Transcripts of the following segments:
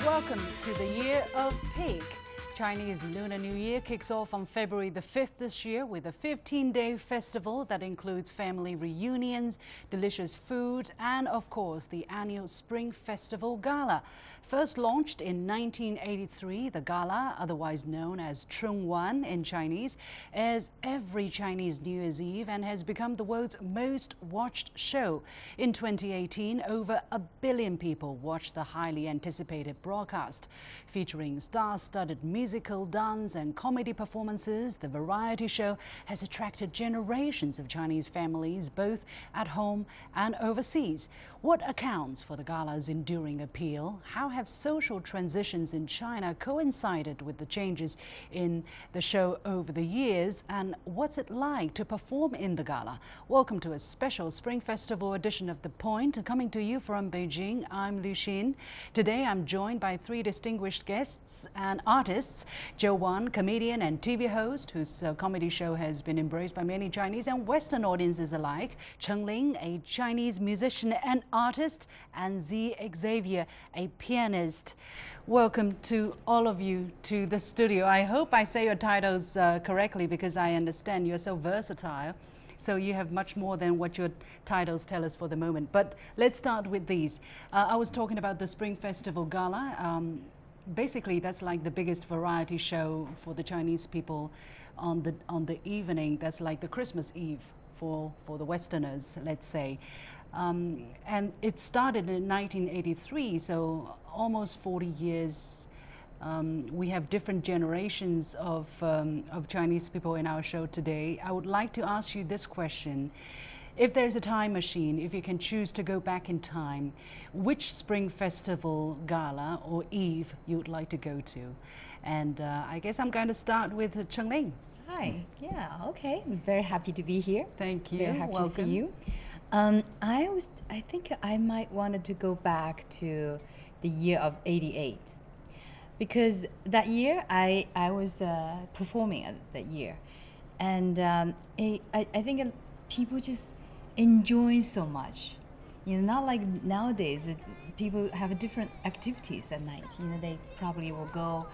Welcome to the Year of Pig. Chinese Lunar New Year kicks off on February the 5th this year with a 15-day festival that includes family reunions, delicious food, and of course the annual Spring Festival Gala. First launched in 1983, the gala, otherwise known as Chunwan in Chinese, airs every Chinese New Year's Eve and has become the world's most watched show. In 2018, over 1 billion people watched the highly anticipated broadcast. Featuring star-studded musical, dance and comedy performances, the variety show has attracted generations of Chinese families both at home and overseas. What accounts for the gala's enduring appeal? How have social transitions in China coincided with the changes in the show over the years? And what's it like to perform in the gala? Welcome to a special Spring Festival edition of The Point. Coming to you from Beijing, I'm Lu Xin. Today I'm joined by 3 distinguished guests and artists. Wong, comedian and TV host, whose comedy show has been embraced by many Chinese and Western audiences alike. Cheng Lin, a Chinese musician and artist, and Z Xavier, a pianist. Welcome to all of you to the studio. I hope I say your titles correctly because I understand you're so versatile. So you have much more than what your titles tell us for the moment. But let's start with these. I was talking about the Spring Festival Gala. Basically, that's like the biggest variety show for the Chinese people on the evening. That's like the Christmas Eve for the Westerners, let's say. And it started in 1983, so almost 40 years. We have different generations of Chinese people in our show today. I would like to ask you this question. If there's a time machine, if you can choose to go back in time, which Spring Festival Gala or Eve you would like to go to? And I guess I'm going to start with Cheng Lin. Hi. Yeah, okay. I'm very happy to be here. Thank you. Very happy Welcome. to see you. I think I might wanted to go back to the year of '88. Because that year I was performing that year. And I think people just enjoy so much. You know, not like nowadays that people have different activities at night. You know, they probably will go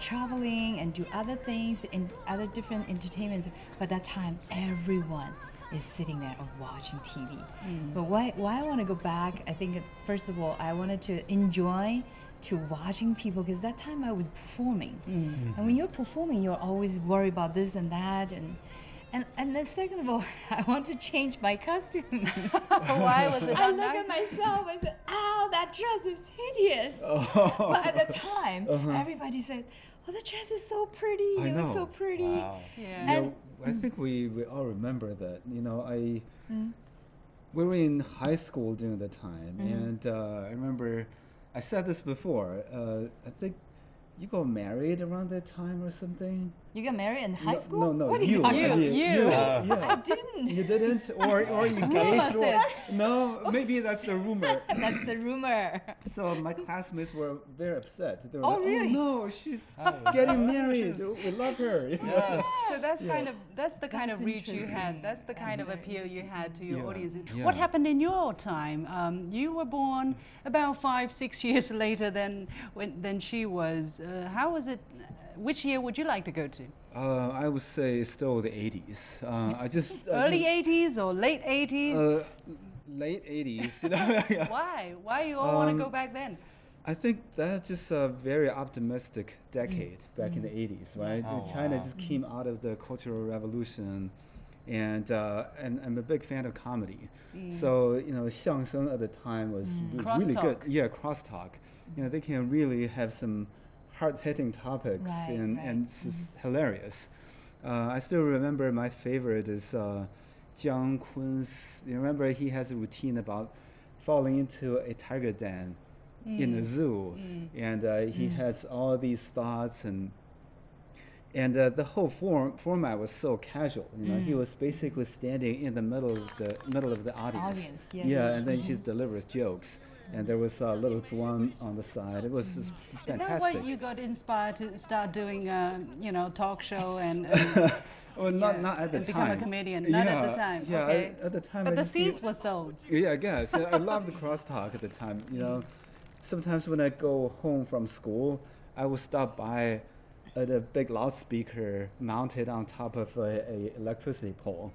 traveling and do other things and other different entertainments. But that time, everyone is sitting there and watching TV. But why I want to go back, I think first of all, I wanted to enjoy to watching people, because that time I was performing. And when you're performing, you're always worried about this and that. And then second of all, I want to change my costume. Why was it? I look at myself and said, "Ow, that dress is hideous." But at the time, everybody said, "Oh, the dress is so pretty. You look so pretty." Wow. Yeah. And I think we all remember that. You know, we were in high school during the time, and I remember I said this before. I think you got married around that time or something. you got married in high school? No, What are you you. talking I about? mean, You. I Yeah. didn't. You didn't, or engaged? Rumor Or, says. no, maybe that's the rumor. That's the rumor. So my classmates were very upset. They were Oh, like, really? "Oh no, she's getting married. We love her." Yes. So that's Yeah. that's the kind of That's reach you had. interesting. That's the kind of appeal you had to your Yeah. audience. Yeah. What happened in your time? You were born about 5-6 years later than she was. How was it? Which year would you like to go to? I would say still the 80s. I just Early 80s or late 80s? Late 80s. You know? Yeah. Why? Why you all want to go back then? I think that's just a very optimistic decade back in the 80s, right? Oh, China wow. just came out of the Cultural Revolution, and I'm a big fan of comedy. So, you know, xiangsheng at the time was really good. Crosstalk. Yeah, crosstalk. You know, they can really have some hard-hitting topics, Right, and it's just hilarious. I still remember my favorite is Jiang Kun's. You remember he has a routine about falling into a tiger den in a zoo, and he has all these thoughts, and the whole format was so casual. You know, he was basically standing in the middle of the audience. Yes. Yeah, and then he just delivers jokes. And there was a little drum on the side. It was just Is fantastic. that why you got inspired to start doing, talk show and Well, not at the and time. become a comedian? Not at the Yeah, time. Yeah, Okay. at the time. But I the just seeds were sold. Yeah, I guess. I loved the crosstalk at the time. You know, sometimes when I go home from school, I will stop by at a big loudspeaker mounted on top of a electricity pole.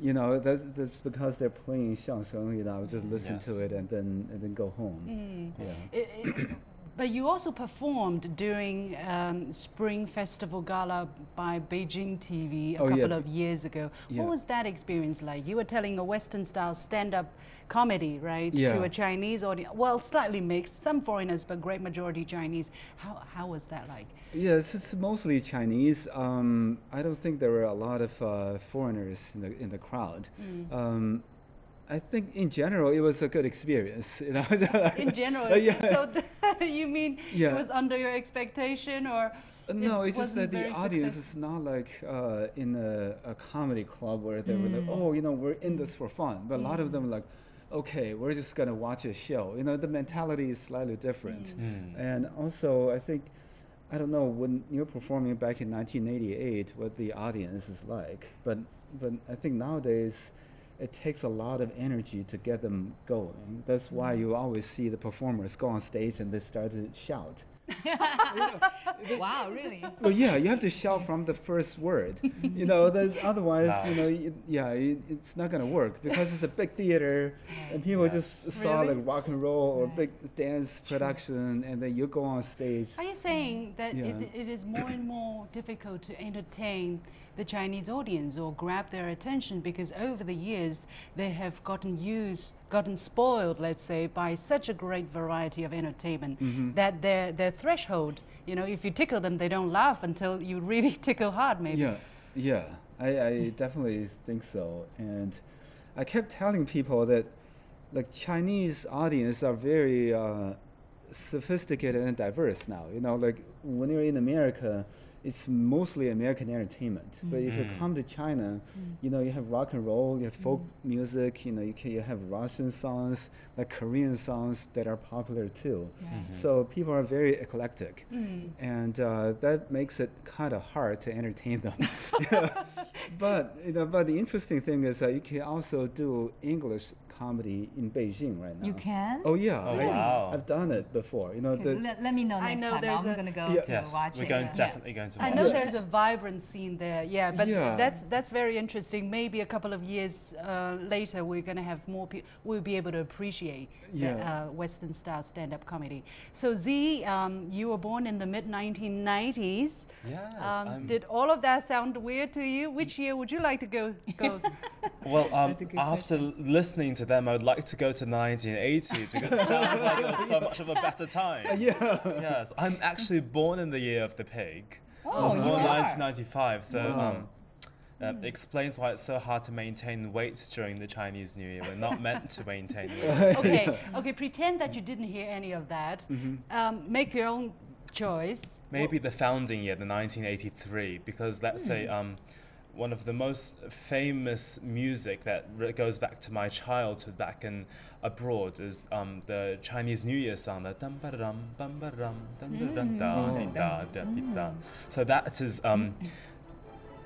You know, that's because they're playing xiangsheng. You know, I would just listen to it and then go home. Yeah. But you also performed during Spring Festival Gala by Beijing TV a couple of years ago. What was that experience like? You were telling a Western-style stand-up comedy, right, to a Chinese audience. Well, slightly mixed, some foreigners, but great majority Chinese. How was that like? Yes, it's mostly Chinese. I don't think there were a lot of foreigners in the crowd. I think in general it was a good experience. You know? In general, so you mean it was under your expectation, or? No, it's just that the audience is not like in a comedy club where they were like, oh, you know, we're in this for fun. But a lot of them are like, okay, we're just gonna watch a show. You know, the mentality is slightly different. And also, I think, I don't know, when you're performing back in 1988, what the audience is like. But I think nowadays, it takes a lot of energy to get them going. That's why you always see the performers go on stage and they start to shout. Wow, really? Well, yeah, you have to shout from the first word. You know, otherwise, you know, it's not gonna work because it's a big theater, and people just saw like rock and roll or big dance production, and then you go on stage. Are you saying that it is more and more difficult to entertain the Chinese audience or grab their attention because over the years they have gotten spoiled, let's say, by such a great variety of entertainment that their threshold, you know, if you tickle them, they don't laugh until you really tickle hard, maybe. Yeah, I definitely think so. And I kept telling people that like Chinese audience are very sophisticated and diverse now. You know, like when you're in America, it's mostly American entertainment. But if you come to China, you know, you have rock and roll, you have folk music, you know, you have Russian songs, like Korean songs that are popular too. So people are very eclectic. And that makes it kind of hard to entertain them. But, you know, but the interesting thing is that you can also do English comedy in Beijing right now. You can? Oh yeah, wow. I've done it before. You know, okay, let me know next time. I'm going to go to watch it. We're definitely going to watch it. I know there's a vibrant scene there, but that's very interesting. Maybe a couple of years later, we're going to have more people. We'll be able to appreciate Western-style stand-up comedy. So Z, you were born in the mid-1990s. Yes. Did all of that sound weird to you? Which year would you like to go? Well, after listening to them, I would like to go to 1980 because it sounds like it was so much of a better time. Yes, I'm actually born in the year of the pig. I was born in 1995, so it explains why it's so hard to maintain weight during the Chinese New Year. We're not meant to maintain weight. Okay, pretend that you didn't hear any of that. Make your own choice. Maybe the founding year, the 1983, because let's say one of the most famous music that goes back to my childhood back in abroad is the Chinese New Year song, the dum ba dum bum ba dum dum dum da da. So that is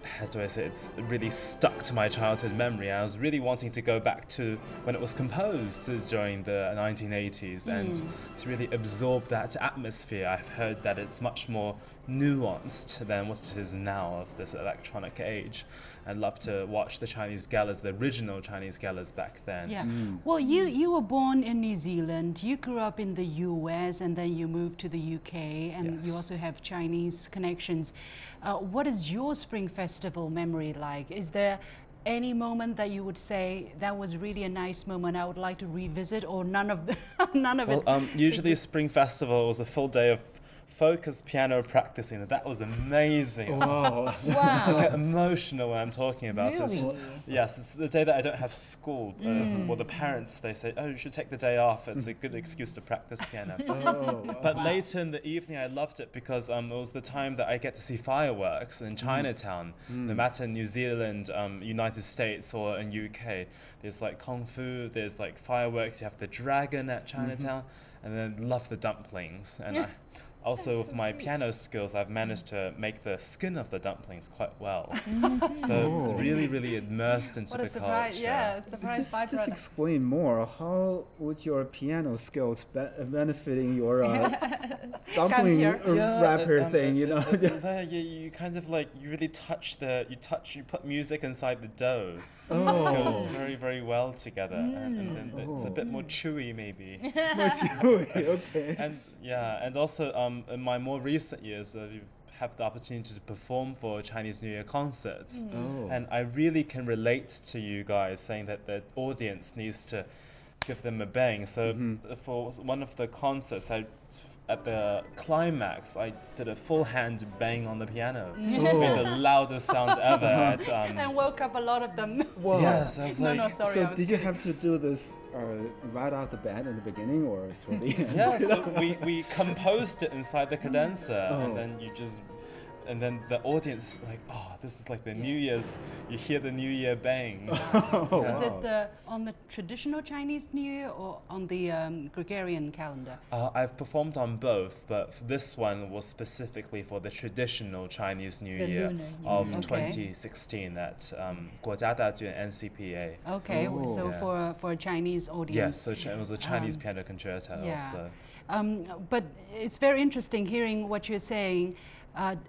how do I say, it's really stuck to my childhood memory. I was really wanting to go back to when it was composed during the 1980s and to really absorb that atmosphere. I've heard that it's much more nuanced than what it is now of this electronic age. I'd love to watch the Chinese galas, the original Chinese galas back then. Well, you were born in New Zealand, you grew up in the US, and then you moved to the UK, and you also have Chinese connections. What is your Spring Festival memory like? Is there any moment that you would say that was really a nice moment I would like to revisit, or none of it? Usually Spring Festival was a full day of focused piano practicing. That was amazing. Wow. I get emotional when I'm talking about it. Really? Yes, it's the day that I don't have school. Well, the parents, they say, oh, you should take the day off. It's a good excuse to practice piano. But later in the evening, I loved it because it was the time that I get to see fireworks in Chinatown. No matter in New Zealand, United States, or in UK, there's like Kung Fu, there's like fireworks. You have the dragon at Chinatown, and then love the dumplings. And Also, with my piano skills, I've managed to make the skin of the dumplings quite well. So really, really immersed into What a the surprise! culture. Yeah, surprise Just byproduct. explain more. How would your piano skills benefiting your dumpling here. wrapper thing? You know. There you kind of like you really you put music inside the dough. It goes very, very well together, and then it's a bit more chewy maybe. Okay. And also in my more recent years, you have the opportunity to perform for Chinese New Year concerts, and I really can relate to you guys saying that the audience needs to give them a bang. So for one of the concerts, at the climax, I did a full hand bang on the piano, made the loudest sound ever. And woke up a lot of them. Wow. Yes, I was like, No, sorry. So did you have to do this right out the bat in the beginning or toward the end? yeah, so we composed it inside the cadenza, and then the audience like, oh, this is like the New Year's. You hear the New Year bang. Is it on the traditional Chinese New Year or on the Gregorian calendar? I've performed on both, but this one was specifically for the traditional Chinese New Year Lunar New of Year. 2016 at 国家大剧院 NCPA. Okay, so Yes. for a Chinese audience. Yes, so it was a Chinese piano concerto also. But it's very interesting hearing what you're saying.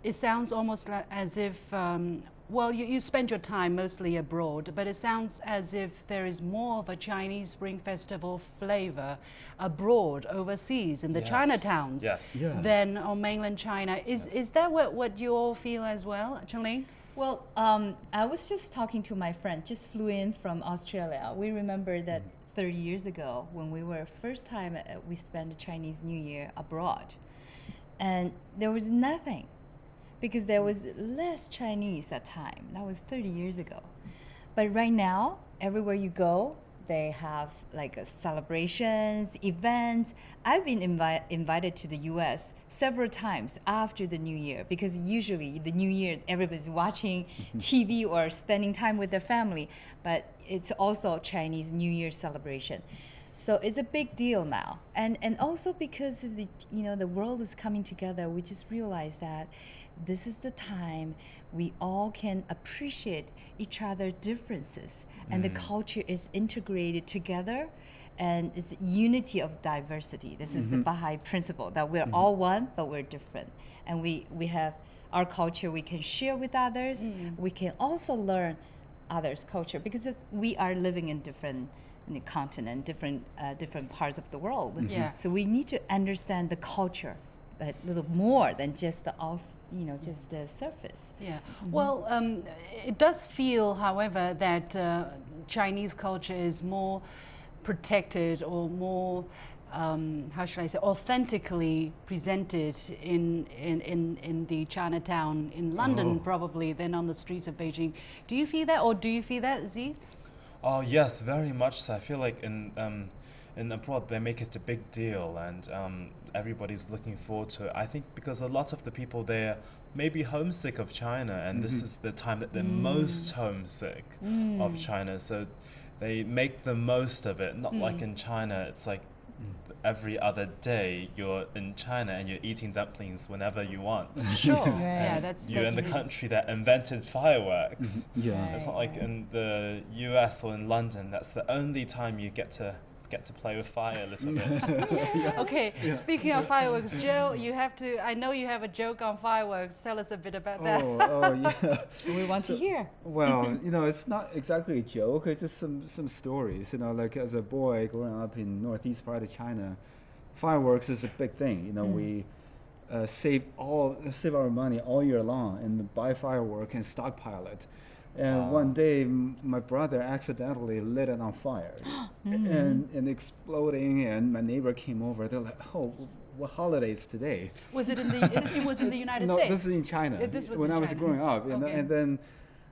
It sounds almost as if, well, you spend your time mostly abroad, but it sounds as if there is more of a Chinese Spring Festival flavor abroad, overseas, in the Chinatowns than on mainland China. Is that what you all feel as well, Cheng Lin? Well, I was just talking to my friend, just flew in from Australia. We remember that 30 years ago when we were first time we spent the Chinese New Year abroad. And there was nothing because there was less Chinese at time. That was 30 years ago. But right now, everywhere you go, they have like celebrations, events. I've been invited to the US several times after the New Year because usually the New Year, everybody's watching TV or spending time with their family, but it's also Chinese New Year celebration. So it's a big deal now, and also because of the the world is coming together, we just realize that this is the time we all can appreciate each other's differences, and the culture is integrated together, and it's unity of diversity. This is the Baha'i principle that we're all one, but we're different, and we have our culture we can share with others. We can also learn others' culture because we are living in different the continent, different parts of the world. Yeah. So we need to understand the culture a little more than just just the surface. Yeah. Well, it does feel, however, that Chinese culture is more protected or more, how should I say, authentically presented in the Chinatown in London probably than on the streets of Beijing. Do you feel that, or do you feel that, Z? Oh yes, very much so. I feel like in abroad they make it a big deal, and everybody's looking forward to it. I think because a lot of the people there may be homesick of China, and this is the time that they're most homesick of China, so they make the most of it. Not like in China, it's like every other day you're in China and you're eating dumplings whenever you want. Sure. Right. Yeah, that's You're in the really country that invented fireworks. Yeah. It's not like in the US or in London. That's the only time you get to play with fire a little bit. Okay, speaking of fireworks, Joe, I know you have a joke on fireworks. Tell us a bit about that. Oh yeah. We want to hear. Well, it's not exactly a joke. It's just some stories. Like as a boy growing up in northeast part of China, fireworks is a big thing. We save our money all year long and buy firework and stockpile it. And one day, my brother accidentally lit it on fire, and exploding. And my neighbor came over. They're like, "Oh, what holiday is today?" Was it in the? It was in the United No, States. this is in China. This was when in I was China. growing up, Okay. and then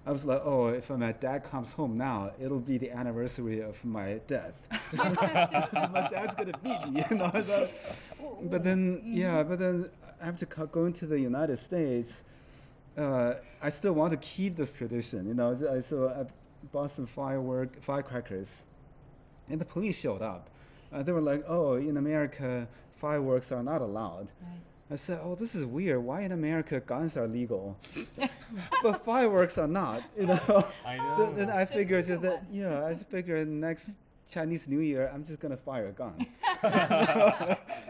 I was like, "Oh, if my dad comes home now, it'll be the anniversary of my death. My dad's gonna beat me." But then after going to the United States. I still want to keep this tradition, So I bought some firecrackers, and the police showed up. They were like, "Oh, in America, fireworks are not allowed." Right. I said, "Oh, this is weird. Why in America guns are legal, but fireworks are not?" You know. I know. Then I figured just that, yeah, I just figured next Chinese New Year, I'm just gonna fire a gun.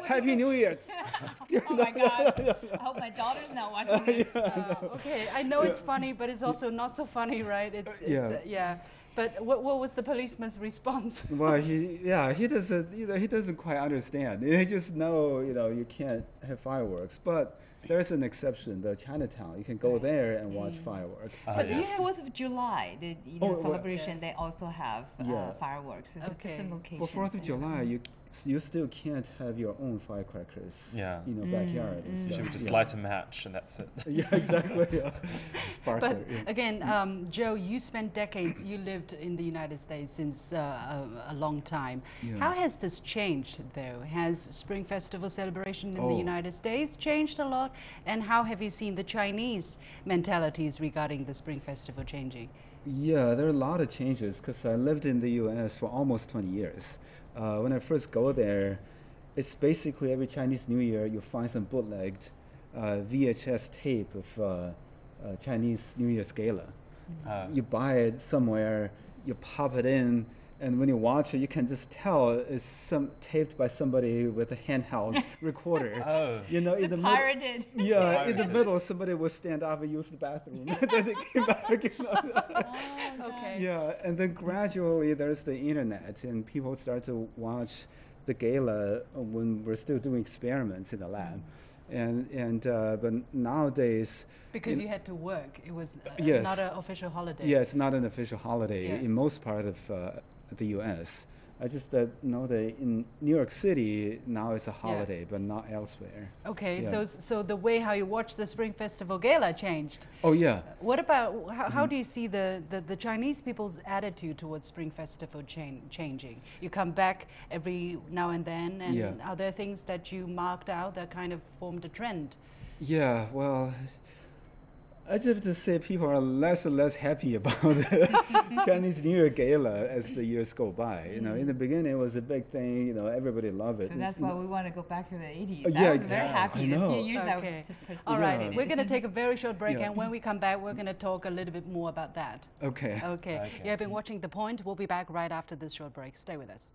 Happy New Year! Oh my God! I hope my daughter's not watching this. Okay, I know it's funny, but it's also not so funny, right? It's yeah. But what was the policeman's response? Well, he doesn't, he doesn't quite understand. He just know, you can't have fireworks. But there's an exception, the Chinatown. You can go there and watch fireworks. But yes. the 4th of July, the celebration, they also have fireworks. It's a different location. For 4th of July, you still can't have your own firecrackers in your backyard. She would just light a match and that's it. Yeah, exactly. Yeah. Sparkler. But again, Joe, you spent decades, you lived in the United States since a long time. Yeah. How has this changed, though? Has Spring Festival celebration in the United States changed a lot? And how have you seen the Chinese mentalities regarding the Spring Festival changing? Yeah, there are a lot of changes because I lived in the U.S. for almost 20 years. When I first go there, it's basically every Chinese New Year you find some bootlegged VHS tape of Chinese New Year's Gala. You buy it somewhere, you pop it in, and when you watch it, you can just tell it's taped by somebody with a handheld recorder. In the pirated. In the middle, somebody will stand up and use the bathroom. Then they came back. Okay. Yeah, and then gradually there's the internet, and people start to watch the gala when we're still doing experiments in the lab. But nowadays, because you had to work, it was yes, not an official holiday. Yes, not an official holiday in most part of the U.S. I just know that in New York City now it's a holiday, but not elsewhere. Okay, so the way how you watch the Spring Festival Gala changed. Oh yeah. What about how do you see the Chinese people's attitude towards Spring Festival changing? You come back every now and then, and are there things that you marked out that kind of formed a trend? Yeah, well, I just have to say people are less and less happy about the Chinese New Year Gala as the years go by. In the beginning it was a big thing. Everybody loved it. So that's why we want to go back to the 80s. I was very happy. A few years All right, we're going to take a very short break, and when we come back, we're going to talk a little bit more about that. Okay. You have been watching The Point. We'll be back right after this short break. Stay with us.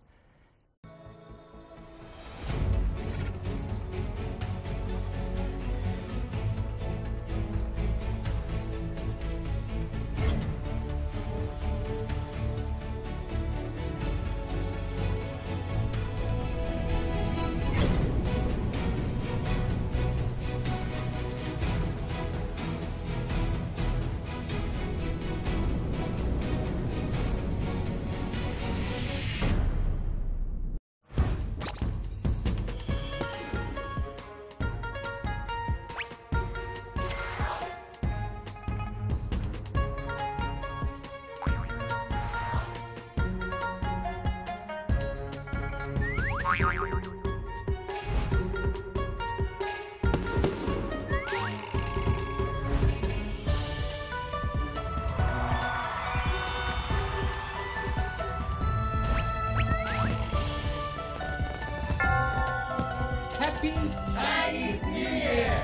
Happy Chinese New Year!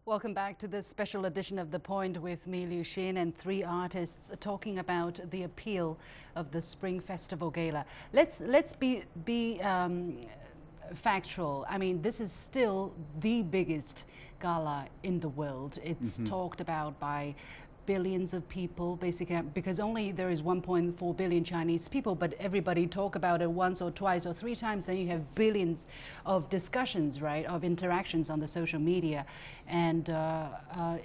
Welcome back to this special edition of The Point with me, Liu Xin, and three artists talking about the appeal of the Spring Festival Gala. Let's be factual. I mean, this is still the biggest gala in the world. It's talked about by billions of people, basically, because only there is 1.4 billion Chinese people, but everybody talk about it once or twice or three times, then you have billions of discussions, right, of interactions on the social media. And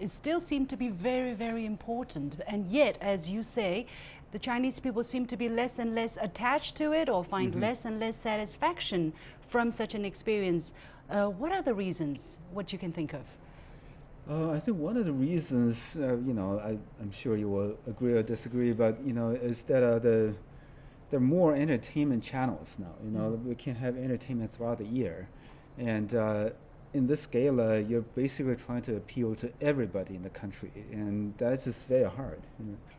it still seemed to be very, very important. And yet, as you say, the Chinese people seem to be less and less attached to it, or find less and less satisfaction from such an experience. What are the reasons? What you can think of? I think one of the reasons, I'm sure you will agree or disagree, but is that there are more entertainment channels now. We can have entertainment throughout the year, and in this gala, you're basically trying to appeal to everybody in the country, and that's just very hard.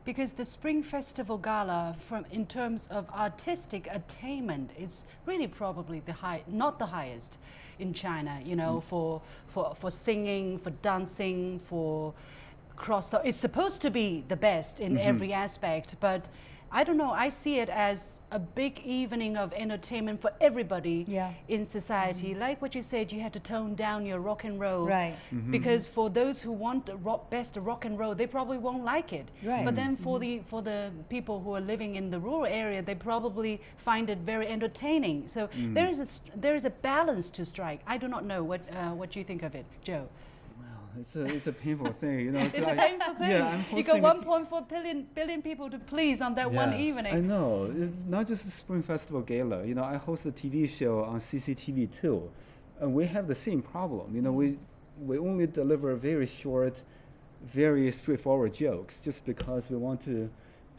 Because the Spring Festival Gala, in terms of artistic attainment, is really probably not the highest in China. You know, for singing, for dancing, for it's supposed to be the best in every aspect, but I don't know, I see it as a big evening of entertainment for everybody in society. Like what you said, you had to tone down your rock and roll. Right. Because for those who want the best rock and roll, they probably won't like it. Right. But then for the people who are living in the rural area, they probably find it very entertaining. So there is a balance to strike. I do not know what you think of it, Joe. It's a painful thing, you know. It's a painful thing. Yeah, you got 1.4 billion people to please on that one evening. I know. It's not just the Spring Festival Gala. You know, I host a TV show on CCTV too, and we have the same problem. You know, we only deliver very short, very straightforward jokes just because we want to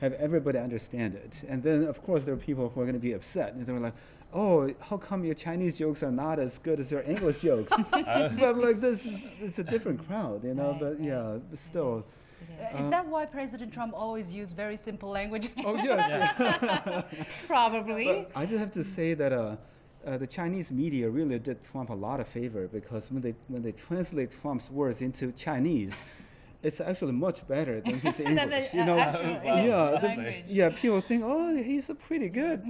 have everybody understand it. And then, of course, there are people who are going to be upset. And they're like, oh, how come your Chinese jokes are not as good as your English jokes? But like it's a different crowd, you know. But still. Is that why President Trump always used very simple language? Oh yes. Probably. But I just have to say that the Chinese media really did Trump a lot of favor, because when they translate Trump's words into Chinese, it's actually much better than his English. You know, people think, oh, he's a pretty good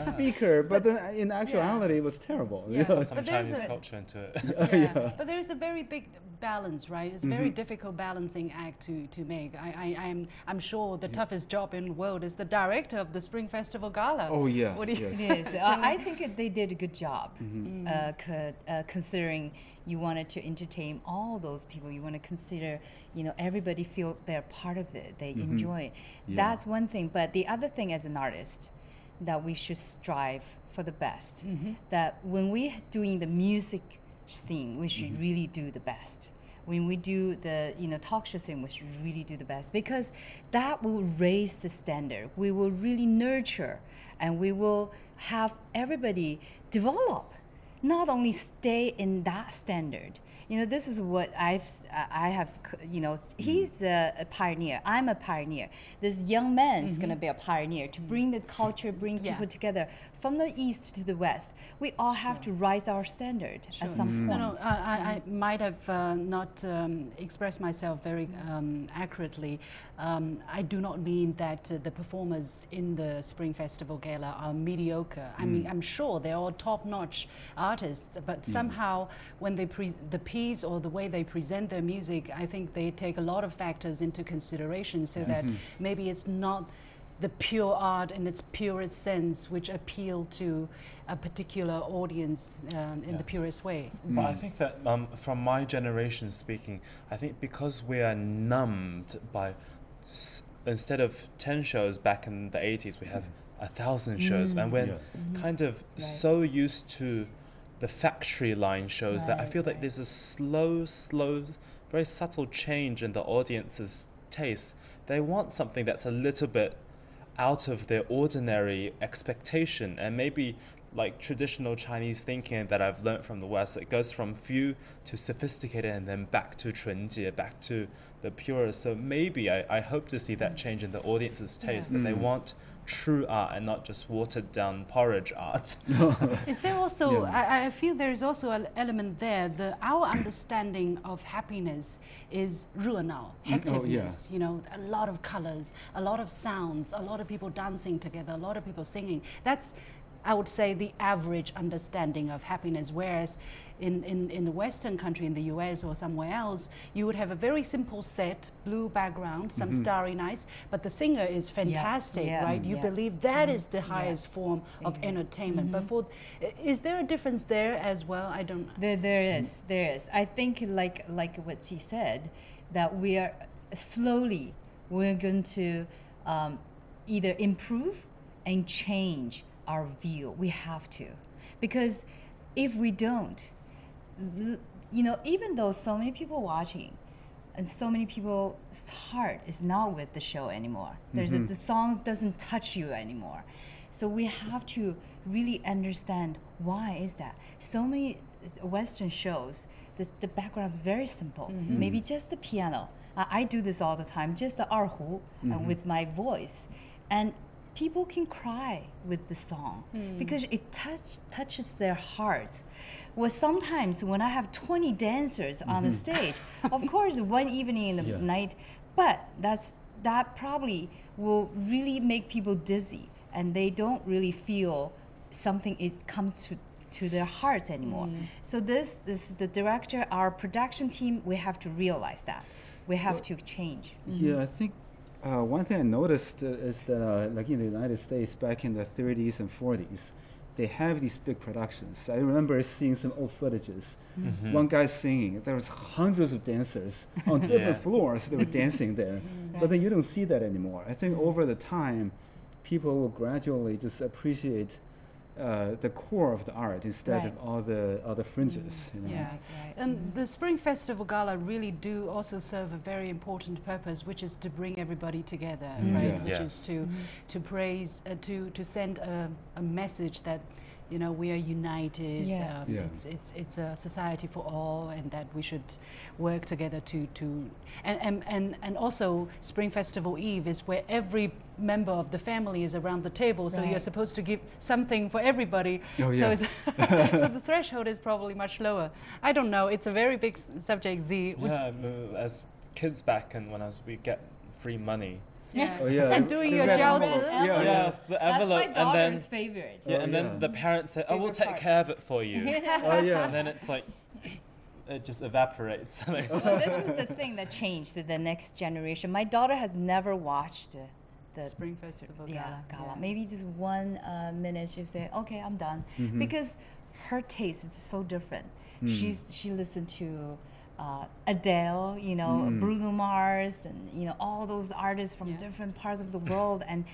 speaker, but then in actuality, it was terrible. Yeah. You know? Some Chinese culture into it. But there's a very big balance, right? It's a very difficult balancing act to make. I'm sure the toughest job in the world is the director of the Spring Festival Gala. Oh yeah. What do you Yes, I think they did a good job, considering you wanted to entertain all those people. You want to consider, you know, everybody feel they're part of it. They enjoy it. That's one thing. But the other thing as an artist, that we should strive for the best. That when we're doing the music thing, we should really do the best. When we do the talk show thing, we should really do the best, because that will raise the standard. We will really nurture, and we will have everybody develop, not only stay in that standard. You know, this is what I have, you know, he's a pioneer. I'm a pioneer. This young man is going to be a pioneer to bring the culture, bring people together from the east to the west. We all have to rise our standard at some point. No, I might have not expressed myself very accurately. I do not mean that the performers in the Spring Festival Gala are mediocre. I mean, I'm sure they're all top-notch artists, but somehow when they the piece or the way they present their music, I think they take a lot of factors into consideration, so that maybe it's not the pure art in its purest sense which appeal to a particular audience in the purest way. But I think that from my generation speaking, I think because we are numbed by, instead of 10 shows back in the 80s, we have 1,000 shows, and we're kind of so used to the factory line shows that I feel like there's a slow, very subtle change in the audience's taste. They want something that's a little bit out of their ordinary expectation, and maybe like traditional Chinese thinking that I've learned from the West, it goes from few to sophisticated and then back to 纯洁, back to the purest. So maybe I hope to see that change in the audience's taste, that they want true art and not just watered down porridge art. Is there also, I feel there is also an element there, our understanding of happiness is 热闹, hecticness, you know, a lot of colors, a lot of sounds, a lot of people dancing together, a lot of people singing. That's, I would say, the average understanding of happiness, whereas in the Western country, in the US or somewhere else, you would have a very simple set, blue background, some starry nights, but the singer is fantastic, right? You believe that is the highest form of entertainment. But is there a difference there as well? I don't know. There is. I think like what she said, that we're going to either improve and change our view. We have to, because if we don't, you know, even though so many people watching and so many people's heart is not with the show anymore, the song doesn't touch you anymore. So we have to really understand why is that. So many Western shows, the background is very simple. Maybe just the piano. I do this all the time, just the erhu with my voice. And people can cry with the song because it touches their heart. Well, sometimes when I have 20 dancers on the stage, of course, one evening in the night, but that probably will really make people dizzy, and they don't really feel something. It comes to their hearts anymore. So this is the director, our production team. We have to realize that we have to change. Yeah, I think one thing I noticed is that like in the United States back in the 30s and 40s, they have these big productions. I remember seeing some old footages. One guy singing. There was hundreds of dancers on different floors. They were dancing there. But then you don't see that anymore. I think over the time, people will gradually just appreciate the core of the art instead of all the fringes. You know? Yeah. The Spring Festival Gala really do also serve a very important purpose, which is to bring everybody together, right? Which is to praise, to send a message that, you know, we are united. It's a society for all, and that we should work together and also Spring Festival Eve is where every member of the family is around the table, so you're supposed to give something for everybody. So so the threshold is probably much lower. I don't know. It's a very big subject, Z. Yeah, as kids back and we get free money. And doing your job. Yes, the envelope. That's my daughter's favorite. And then the parents say, "Oh, we'll take care of it for you." And then it's like, it just evaporates. Well, this is the thing that changed the next generation. My daughter has never watched the Spring Festival Gala. Gala. Maybe just 1 minute she'll say, "Okay, I'm done," because her taste is so different. She listened to Adele, you know, Bruno Mars, and you know all those artists from different parts of the world, and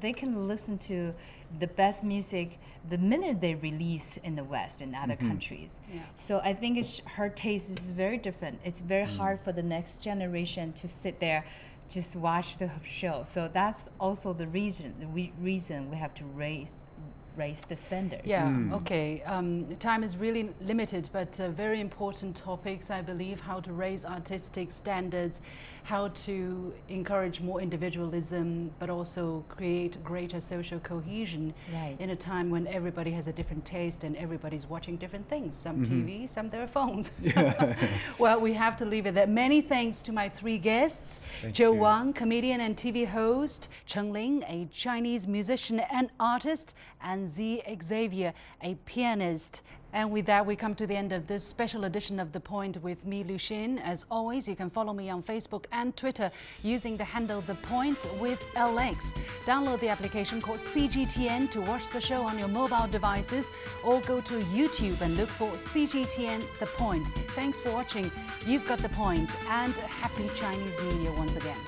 they can listen to the best music the minute they release in the West in other countries. So I think her taste is very different. It's very hard for the next generation to sit there, just watch the show. So that's also the reason we have to raise the standards. Okay. Time is really limited, but very important topics, I believe. How to raise artistic standards, how to encourage more individualism, but also create greater social cohesion in a time when everybody has a different taste and everybody's watching different things. Some TV, some their phones. Well, we have to leave it there. Many thanks to my 3 guests. Wong, comedian and TV host. Cheng Lin, a Chinese musician and artist. And Z Xavier, a pianist. And with that, we come to the end of this special edition of The Point with me, Lu Xin. As always, you can follow me on Facebook and Twitter using the handle The Point with LX. Download the application called CGTN to watch the show on your mobile devices, or go to YouTube and look for CGTN The Point. Thanks for watching. You've got The Point, and Happy Chinese New Year once again.